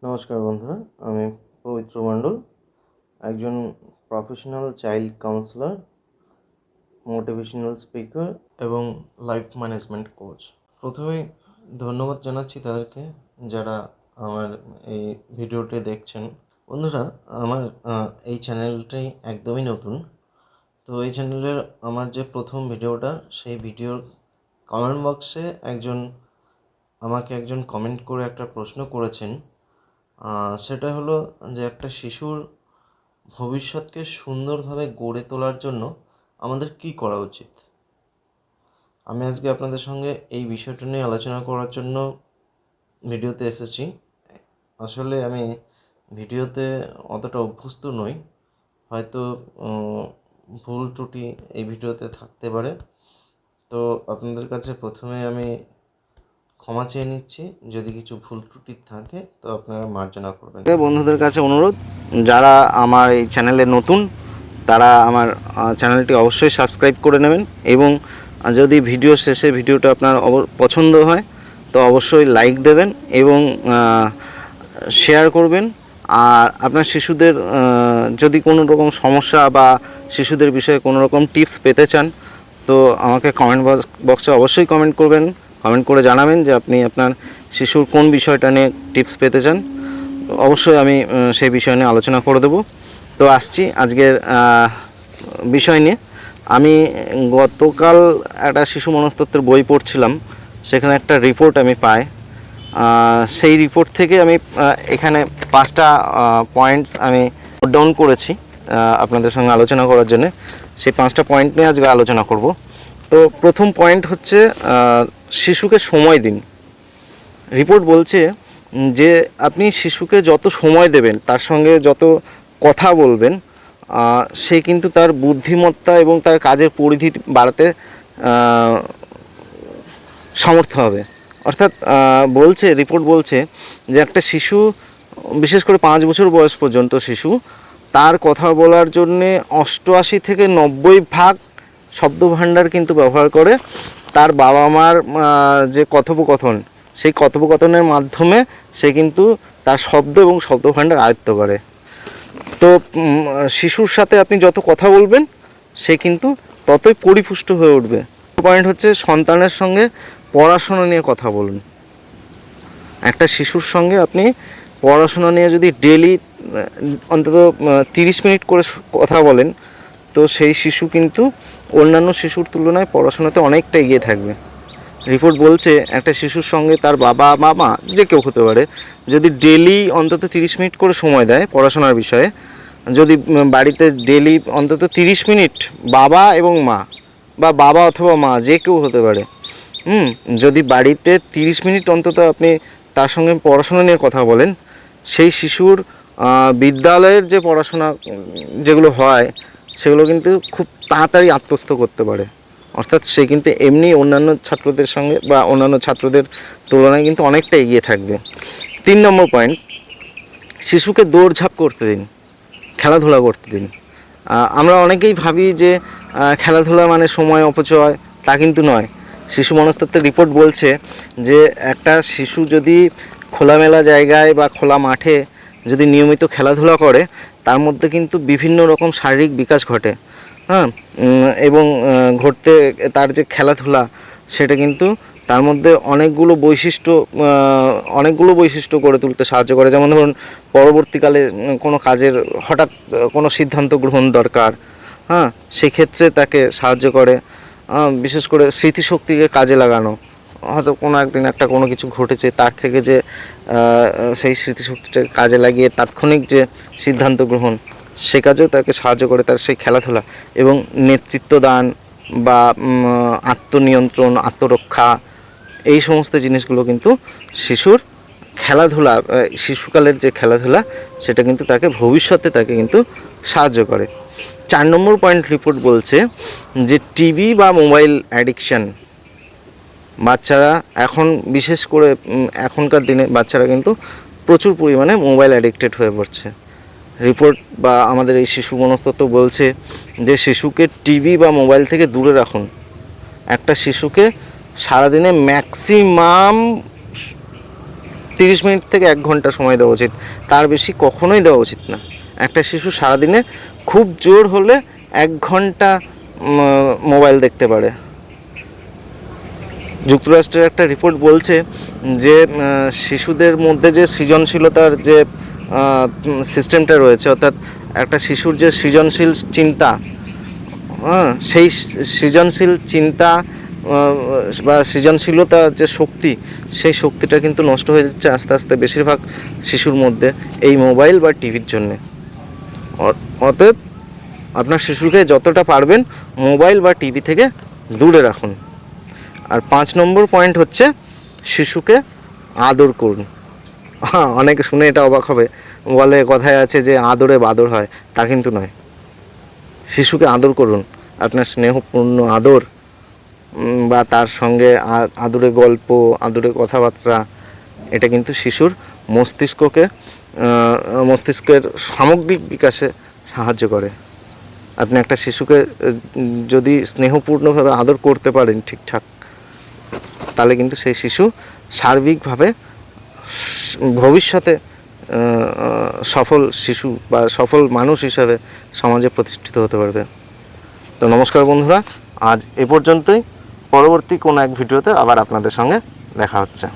নমস্কার বন্ধুরা, আমি পবিত্র মণ্ডল, একজন professional child councillor, motivational speaker এবং লাইফ ম্যানেজমেন্ট কোচ। প্রথমেই ধন্যবাদ জানাচ্ছি তাদেরকে যারা আমার এই ভিডিওটি দেখছেন। বন্ধুরা, আমার এই চ্যানেলটি একদমই নতুন। তো এই চ্যানেলের আমার যে প্রথম ভিডিওটা, সেই ভিডিওর কমেন্ট বক্সে আমাকে একজন কমেন্ট করে একটা প্রশ্ন করেছেন। সেটা হলো যে একটা শিশুর ভবিষ্যৎকে সুন্দরভাবে গড়ে তোলার জন্য আমাদের কী করা উচিত। আমি আজকে আপনাদের সঙ্গে এই বিষয়টা নিয়ে আলোচনা করার জন্য ভিডিওতে এসেছি। আসলে আমি ভিডিওতে অতটা অভ্যস্ত নই, হয়তো ভুল ত্রুটি এই ভিডিওতে থাকতে পারে। তো আপনাদের কাছে প্রথমে আমি ক্ষমা চেয়ে নিচ্ছি, যদি কিছু ভুল ত্রুটি থাকে তো আপনারা মার্জনা করবেন। বন্ধুদের কাছে অনুরোধ, যারা আমার এই চ্যানেলে নতুন তারা আমার চ্যানেলটি অবশ্যই সাবস্ক্রাইব করে নেবেন এবং যদি ভিডিও শেষে ভিডিওটা আপনার পছন্দ হয় তো অবশ্যই লাইক দেবেন এবং শেয়ার করবেন। আর আপনার শিশুদের যদি কোনো রকম সমস্যা বা শিশুদের বিষয়ে কোনো রকম টিপস পেতে চান তো আমাকে কমেন্ট বক্সে অবশ্যই কমেন্ট করবেন। কমেন্ট করে জানাবেন যে আপনি আপনার শিশুর কোন বিষয়টা নিয়ে টিপস পেতে চান। অবশ্যই আমি সেই বিষয় নিয়ে আলোচনা করে দেব। তো আসছি আজকের বিষয় নিয়ে। আমি গতকাল একটা শিশু মনস্তত্ত্বের বই পড়ছিলাম, সেখানে একটা রিপোর্ট আমি পাই। সেই রিপোর্ট থেকে আমি এখানে 5টা পয়েন্টস আমি নোট ডাউন করেছি আপনাদের সঙ্গে আলোচনা করার জন্য। সেই 5টা পয়েন্ট নিয়ে আজকে আলোচনা করব। তো প্রথম পয়েন্ট হচ্ছে শিশুকে সময় দিন। রিপোর্ট বলছে যে আপনি শিশুকে যত সময় দেবেন, তার সঙ্গে যত কথা বলবেন, সে কিন্তু তার বুদ্ধিমত্তা এবং তার কাজের পরিধি বাড়াতে সমর্থ হবে। অর্থাৎ রিপোর্ট বলছে যে একটা শিশু, বিশেষ করে 5 বছর বয়স পর্যন্ত শিশু, তার কথা বলার জন্যে 88 থেকে 90% শব্দভাণ্ডার কিন্তু ব্যবহার করে। তার বাবা মার যে কথোপকথন, সেই কথোপকথনের মাধ্যমে সে কিন্তু তার শব্দ এবং শব্দভাণ্ডার আয়ত্ত করে। তো শিশুর সাথে আপনি যত কথা বলবেন সে কিন্তু ততই পরিপুষ্ট হয়ে উঠবে। পয়েন্ট হচ্ছে সন্তানের সঙ্গে পড়াশোনা নিয়ে কথা বলুন। একটা শিশুর সঙ্গে আপনি পড়াশোনা নিয়ে যদি ডেলি অন্তত 30 মিনিট করে কথা বলেন তো সেই শিশু কিন্তু অন্যান্য শিশুর তুলনায় পড়াশোনাতে অনেকটা এগিয়ে থাকবে। রিপোর্ট বলছে একটা শিশুর সঙ্গে তার বাবা মা যে কেউ হতে পারে, যদি ডেলি অন্তত 30 মিনিট করে সময় দেয় পড়াশোনার বিষয়ে, যদি বাড়িতে ডেলি অন্তত 30 মিনিট বাবা এবং মা বা বাবা অথবা মা যে কেউ হতে পারে, যদি বাড়িতে 30 মিনিট অন্তত আপনি তার সঙ্গে পড়াশোনা নিয়ে কথা বলেন, সেই শিশুর বিদ্যালয়ের যে পড়াশোনা যেগুলো হয় সেগুলো কিন্তু খুব তাড়াতাড়ি আত্মস্থ করতে পারে। অর্থাৎ সে কিন্তু এমনি অন্যান্য ছাত্রদের সঙ্গে বা অন্যান্য ছাত্রদের তুলনায় কিন্তু অনেকটা এগিয়ে থাকবে। 3 নম্বর পয়েন্ট, শিশুকে দৌড়ঝাঁপ করতে দিন, খেলাধুলা করতে দিন। আমরা অনেকেই ভাবি যে খেলাধুলা মানে সময় অপচয়, তা কিন্তু নয়। শিশু মনস্তত্ত্বের রিপোর্ট বলছে যে একটা শিশু যদি খোলামেলা জায়গায় বা খোলা মাঠে যদি নিয়মিত খেলাধুলা করে, তার মধ্যে কিন্তু বিভিন্ন রকম শারীরিক বিকাশ ঘটে। এবং ঘটতে তার যে খেলাধুলা সেটা কিন্তু তার মধ্যে অনেকগুলো বৈশিষ্ট্য গড়ে তুলতে সাহায্য করে। যেমন ধরুন, পরবর্তীকালে কোনো কাজের হঠাৎ কোনো সিদ্ধান্ত গ্রহণ দরকার, সেক্ষেত্রে তাকে সাহায্য করে। বিশেষ করে স্মৃতিশক্তিকে কাজে লাগানো, হয়তো কোনো একদিন একটা কোনো কিছু ঘটেছে, তার থেকে যে সেই স্মৃতিশক্তিটাকে কাজে লাগিয়ে তাৎক্ষণিক যে সিদ্ধান্ত গ্রহণ, সে কাজেও তাকে সাহায্য করে তার সেই খেলাধুলা। এবং নেতৃত্ব দান বা আত্মনিয়ন্ত্রণ, আত্মরক্ষা, এই সমস্ত জিনিসগুলো কিন্তু শিশুর খেলাধুলা, শিশুকালের যে খেলাধুলা, সেটা কিন্তু তাকে ভবিষ্যতে তাকে কিন্তু সাহায্য করে। 4 নম্বর পয়েন্ট রিপোর্ট বলছে যে টিভি বা মোবাইল অ্যাডিকশান, বাচ্চারা এখন বিশেষ করে এখনকার দিনে বাচ্চারা কিন্তু প্রচুর পরিমাণে মোবাইল অ্যাডিক্টেড হয়ে পড়ছে। রিপোর্ট বা আমাদের এই শিশু মনস্তত্ত্ব বলছে যে শিশুকে টিভি বা মোবাইল থেকে দূরে রাখুন। একটা শিশুকে সারাদিনে ম্যাক্সিমাম 30 মিনিট থেকে 1 ঘন্টা সময় দেওয়া উচিত, তার বেশি কখনোই দেওয়া উচিত না। একটা শিশু সারাদিনে খুব জোর হলে 1 ঘন্টা মোবাইল দেখতে পারে। যুক্তরাষ্ট্রের একটা রিপোর্ট বলছে যে শিশুদের মধ্যে যে সৃজনশীলতার যে সিস্টেমটা রয়েছে, অর্থাৎ একটা শিশুর যে সৃজনশীল চিন্তা, সেই সৃজনশীল চিন্তা বা সৃজনশীলতা যে শক্তি, সেই শক্তিটা কিন্তু নষ্ট হয়ে যাচ্ছে আস্তে আস্তে বেশিরভাগ শিশুর মধ্যে এই মোবাইল বা টিভির জন্যে। অতএব আপনার শিশুকে যতটা পারবেন মোবাইল বা টিভি থেকে দূরে রাখুন। আর 5 নম্বর পয়েন্ট হচ্ছে শিশুকে আদর করুন। অনেকে শুনে এটা অবাক হবে, বলে কথায় আছে যে আদরে বাদর হয়, তা কিন্তু নয়। শিশুকে আদর করুন, আপনার স্নেহপূর্ণ আদর বা তার সঙ্গে আদরে গল্প, আদরে কথাবার্তা, এটা কিন্তু শিশুর মস্তিষ্কের সামগ্রিক বিকাশে সাহায্য করে। আপনি একটা শিশুকে যদি স্নেহপূর্ণভাবে আদর করতে পারেন ঠিকঠাক, তাহলে কিন্তু সেই শিশু সার্বিকভাবে ভবিষ্যতে সফল শিশু বা সফল মানুষ হিসাবে সমাজে প্রতিষ্ঠিত হতে পারবে। তো নমস্কার বন্ধুরা, আজ এ পর্যন্তই। পরবর্তী কোনো এক ভিডিওতে আবার আপনাদের সঙ্গে দেখা হচ্ছে।